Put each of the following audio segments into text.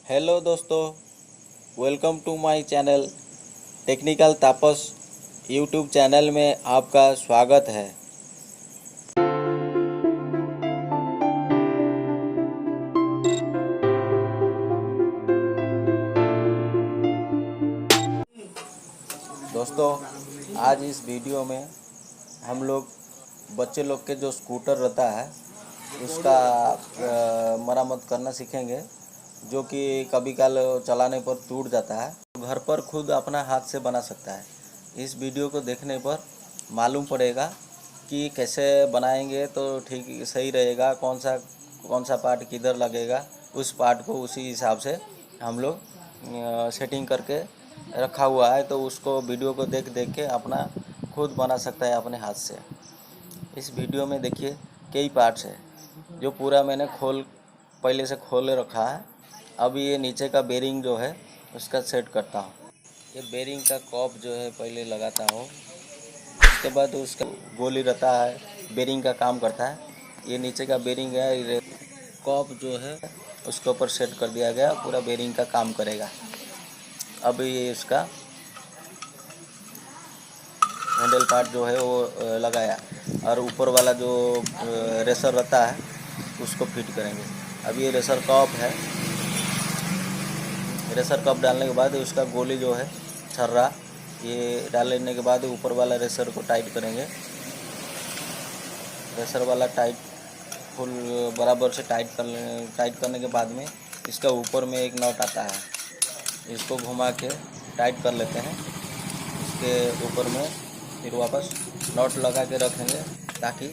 Hello दोस्तों, welcome to my channel technical Tapas YouTube channel में आपका स्वागत है। दोस्तों, आज इस वीडियो में हम लोग बच्चे लोग के जो स्कूटर रहता है उसका मरम्मत करना सीखेंगे, जो कि कभी काल चलाने पर टूट जाता है। घर पर खुद अपना हाथ से बना सकता है। इस वीडियो को देखने पर मालूम पड़ेगा कि कैसे बनाएंगे तो ठीक सही रहेगा, कौन सा पार्ट किधर लगेगा। उस पार्ट को उसी हिसाब से हम लोग सेटिंग करके रखा हुआ है, तो उसको वीडियो को देख देख के अपना खुद बना सकता है अपने हाथ से। इस वीडियो में देखिए कई पार्ट्स है जो पूरा मैंने पहले से खोल रखा है। अभी ये नीचे का बेरिंग जो है उसका सेट करता हूँ। ये बेरिंग का कॉप जो है पहले लगाता हूँ, उसके बाद उसका गोली रहता है, बेरिंग का काम करता है। ये नीचे का बेरिंग है, ये कॉप जो है उसके ऊपर सेट कर दिया गया, पूरा बेरिंग का काम करेगा। अब ये इसका हैंडल पार्ट जो है वो लगाया, और ऊपर वाला जो रेसर रहता है उसको फिट करेंगे। अब ये रेसर कप है, रेसर कप डालने के बाद उसका गोली जो है छर्रा, ये डालने के बाद ऊपर वाला रेसर को टाइट करेंगे। रेसर वाला टाइट फुल बराबर से टाइट करने के बाद में इसका ऊपर में एक नट आता है, इसको घुमा के टाइट कर लेते हैं। इसके ऊपर में फिर वापस नट लगा के रखेंगे ताकि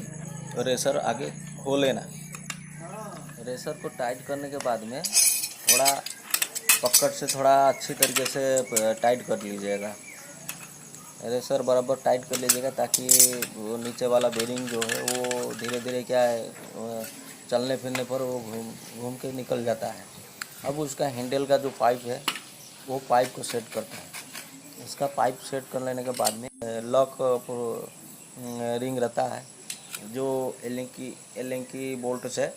रेसर आगे खोले ना। रेसर को टाइट करने के बाद में थोड़ा पकड़ से थोड़ा अच्छी तरीके से टाइट कर लीजिएगा। रेसर बराबर टाइट कर लीजिएगा ताकि वो नीचे वाला बेरिंग जो है वो धीरे धीरे क्या है चलने फिरने पर वो घूम के निकल जाता है। अब उसका हैंडल का जो पाइप है वो पाइप को सेट करता है। इसका पाइप सेट कर लेने के बाद में लॉक रिंग रहता है जो एलिंग की बोल्ट से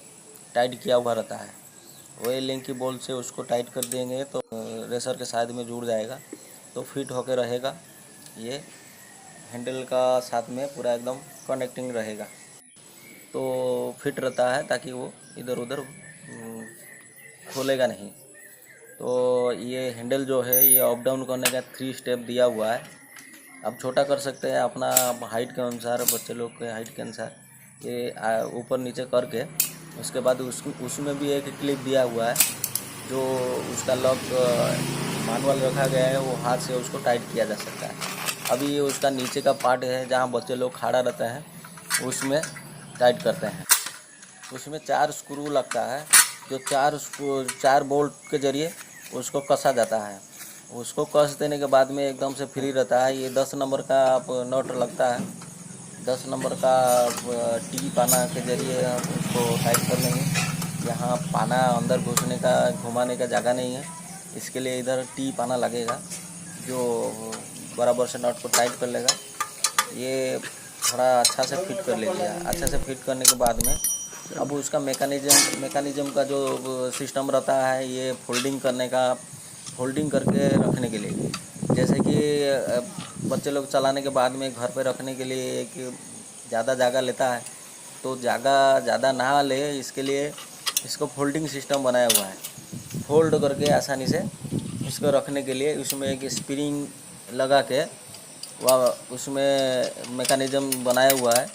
टाइट किया हुआ रहता है। वो एलिंग की बोल्ट से उसको टाइट कर देंगे तो रेसर के साइड में जुड़ जाएगा, तो फिट होकर रहेगा। ये हैंडल का साथ में पूरा एकदम कनेक्टिंग रहेगा, तो फिट रहता है ताकि वो इधर उधर खोलेगा नहीं। तो ये हैंडल जो है ये अप डाउन करने का 3 स्टेप दिया हुआ है। आप छोटा कर सकते हैं अपना हाइट के अनुसार, बच्चे लोग के हाइट के अनुसार। ये ऊपर नीचे करके उसके बाद उसमें भी एक क्लिप दिया हुआ है जो उसका लॉक मैनुअल रखा गया है, वो हाथ से उसको टाइट किया जा सकता है। अभी ये उसका नीचे का पार्ट है जहाँ बच्चे लोग खड़ा रहते हैं, उसमें टाइट करते हैं। उसमें 4 स्क्रू लगता है, जो 4 बोल्ट के जरिए उसको कसा जाता है। उसको कस देने के बाद में एकदम से फ्री रहता है। ये 10 नंबर का नट लगता है, 10 नंबर का टी पाना के जरिए हम उसको टाइट कर लेंगे। यहाँ पाना अंदर घुसने का घुमाने का जगह नहीं है, इसके लिए इधर टी पाना लगेगा जो बराबर से नट को टाइट कर लेगा। ये थोड़ा अच्छा से फिट कर लीजिए। अच्छा से फिट करने के बाद में अब उसका मैकेनिज्म का जो सिस्टम रहता है, ये फोल्डिंग करके रखने के लिए, जैसे कि बच्चे लोग चलाने के बाद में घर पे रखने के लिए एक ज़्यादा जगह लेता है, तो जगह ज़्यादा ना ले इसके लिए इसको फोल्डिंग सिस्टम बनाया हुआ है। फोल्ड करके आसानी से इसको रखने के लिए उसमें एक स्प्रिंग लगा के वह उसमें मैकेनिज्म बनाया हुआ है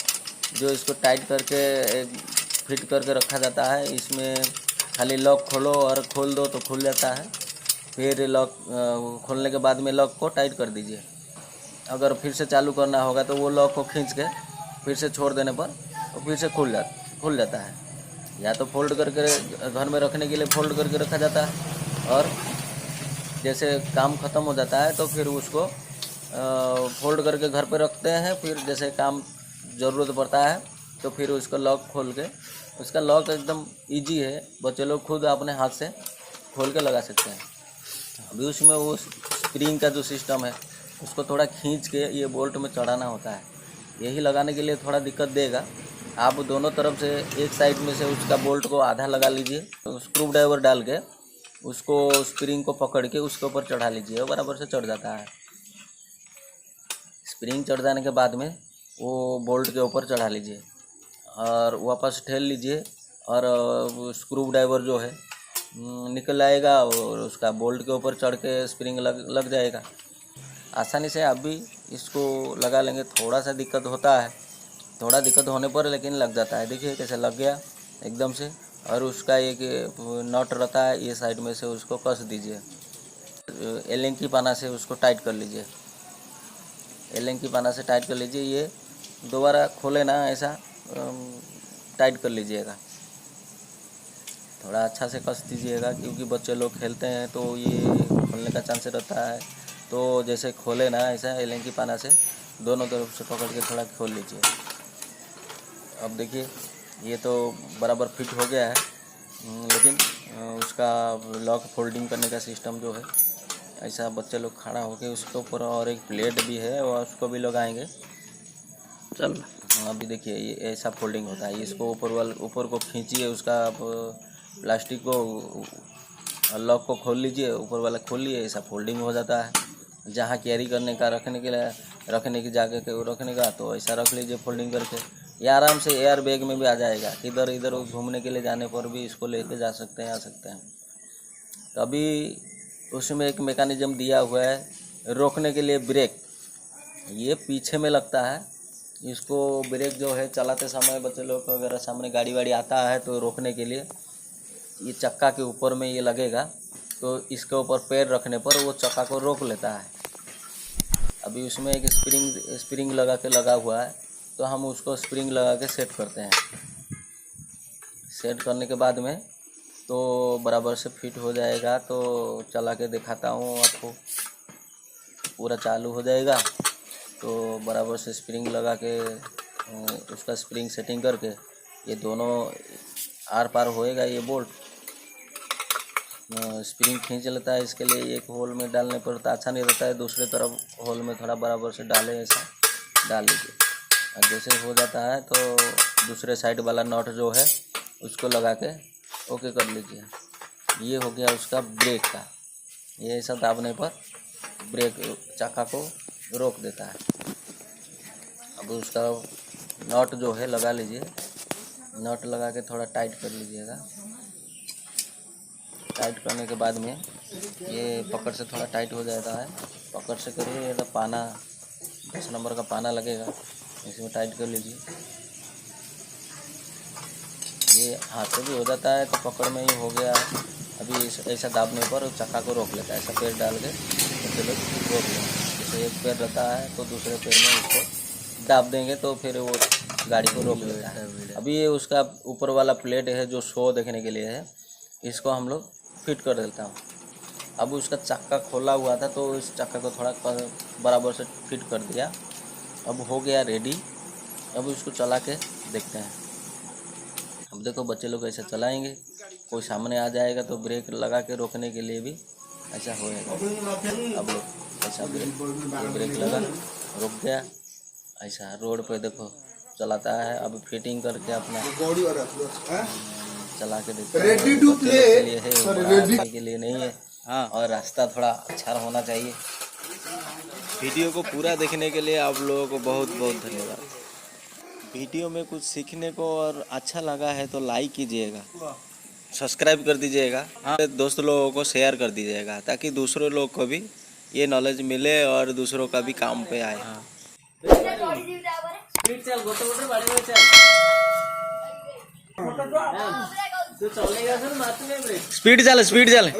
जो इसको टाइट करके फिट करके रखा जाता है। इसमें खाली लॉक खोलो और खोल दो तो खुल जाता है। फिर लॉक खोलने के बाद में लॉक को टाइट कर दीजिए। अगर फिर से चालू करना होगा तो वो लॉक को खींच के फिर से छोड़ देने पर वो फिर से खुल जाता है। या तो फोल्ड करके घर में रखने के लिए फोल्ड करके रखा जाता है, और जैसे काम ख़त्म हो जाता है तो फिर उसको फोल्ड करके घर पे रखते हैं। फिर जैसे काम ज़रूरत पड़ता है तो फिर उसका लॉक खोल के, उसका लॉक एकदम इजी है, बच्चे लोग खुद अपने हाथ से खोल के लगा सकते हैं। अभी उसमें वो स्प्रिंग का जो सिस्टम है उसको थोड़ा खींच के ये बोल्ट में चढ़ाना होता है। यही लगाने के लिए थोड़ा दिक्कत देगा। आप दोनों तरफ से एक साइड में से उसका बोल्ट को आधा लगा लीजिए, तो स्क्रू ड्राइवर डाल के उसको स्प्रिंग को पकड़ के उसके ऊपर चढ़ा लीजिए, वो बराबर से चढ़ जाता है। स्प्रिंग चढ़ जाने के बाद में वो बोल्ट के ऊपर चढ़ा लीजिए और वापस ठेल लीजिए और स्क्रू ड्राइवर जो है निकल आएगा और उसका बोल्ट के ऊपर चढ़ के स्प्रिंग लग जाएगा। आसानी से आप भी इसको लगा लेंगे। थोड़ा सा दिक्कत होता है, थोड़ा दिक्कत होने पर लेकिन लग जाता है। देखिए कैसे लग गया एकदम से। और उसका एक नट रहता है, ये साइड में से उसको कस दीजिए, एलिंग की पाना से उसको टाइट कर लीजिए, एलिंग की पाना से टाइट कर लीजिए। ये दोबारा खोले ना, ऐसा टाइट कर लीजिएगा, थोड़ा अच्छा से कस दीजिएगा क्योंकि बच्चे लोग खेलते हैं तो ये खोलने का चांस रहता है। तो जैसे खोले ना, ऐसा एलिंग की पाना से दोनों तरफ से पकड़ के थोड़ा खोल लीजिए। अब देखिए ये तो बराबर फिट हो गया है, लेकिन उसका लॉक फोल्डिंग करने का सिस्टम जो है, ऐसा बच्चे लोग खड़ा होके उसके ऊपर और एक प्लेट भी है और उसको भी लगाएंगे। चल अभी देखिए ये ऐसा फोल्डिंग होता है। इसको ऊपर को खींचिए, उसका प्लास्टिक को लॉक को खोल लीजिए, ऊपर वाला खोलिए, ऐसा फोल्डिंग हो जाता है। जहाँ कैरी करने का, रखने की जगह के रखने का, तो ऐसा रख लीजिए फोल्डिंग करके। ये आराम से एयर बैग में भी आ जाएगा। इधर इधर घूमने के लिए जाने पर भी इसको लेके जा सकते हैं, आ सकते हैं। तो अभी उसमें एक मैकेनिज्म दिया हुआ है रोकने के लिए, ब्रेक। ये पीछे में लगता है। इसको ब्रेक जो है चलाते समय बच्चे लोग अगर सामने गाड़ी वाड़ी आता है तो रोकने के लिए ये चक्का के ऊपर में ये लगेगा, तो इसके ऊपर पैर रखने पर वो चक्का को रोक लेता है। अभी उसमें एक स्प्रिंग लगा हुआ है, तो हम उसको स्प्रिंग लगा के सेट करते हैं। सेट करने के बाद में तो बराबर से फिट हो जाएगा। तो चला के दिखाता हूँ आपको, पूरा चालू हो जाएगा। तो बराबर से स्प्रिंग लगा के उसका स्प्रिंग सेटिंग करके ये दोनों आर पार होएगा। ये बोल्ट स्प्रिंग खींच लेता है। इसके लिए एक होल में डालने पर तो अच्छा नहीं रहता है, दूसरे तरफ होल में थोड़ा बराबर से डालें, ऐसा डाल लीजिए। और जैसे हो जाता है तो दूसरे साइड वाला नट जो है उसको लगा के ओके कर लीजिए। ये हो गया उसका ब्रेक का। ये ऐसा दाबने पर ब्रेक चक्का को रोक देता है। अब उसका नट जो है लगा लीजिए, नट लगा के थोड़ा टाइट कर लीजिएगा। टाइट करने के बाद में ये पकड़ से थोड़ा टाइट हो जाता है। पकड़ से करिए, तो पाना 10 नंबर का पाना लगेगा, इसमें टाइट कर लीजिए। ये हाथ से भी हो जाता है तो पकड़ में ही हो गया। अभी ऐसा दाबने पर चक्का को रोक लेता है। ऐसा पैर डाल के तो लोग रोक लेंगे। जैसे एक पैर रहता है तो दूसरे पैर में उसको दाब देंगे तो फिर वो गाड़ी को रोक लेता है। अभी ये उसका ऊपर वाला प्लेट है जो शो देखने के लिए है, इसको हम लोग फिट कर देता हूँ। अब उसका चक्का खोला हुआ था तो इस चक्का को थोड़ा बराबर से फिट कर दिया। अब हो गया रेडी। अब उसको चला के देखते हैं। अब देखो बच्चे लोग ऐसा चलाएंगे, कोई सामने आ जाएगा तो ब्रेक लगा के रोकने के लिए भी ऐसा होएगा। अब लोग ऐसा ब्रेक लगा, रुक गया। ऐसा रोड पे देखो चलाता है। अब फिटिंग करके अपना चला के देखते हैं। के लिए है, के लिए नहीं है। हाँ, और रास्ता थोड़ा अच्छा होना चाहिए। वीडियो को पूरा देखने के लिए आप लोगों को बहुत बहुत धन्यवाद। वीडियो में कुछ सीखने को और अच्छा लगा है तो लाइक कीजिएगा, सब्सक्राइब कर दीजिएगा। हाँ, दोस्त लोगों को शेयर कर दीजिएगा ताकि दूसरों लोग को भी ये नॉलेज मिले और दूसरों का भी काम पे आए। हाँ। स्पीड चल।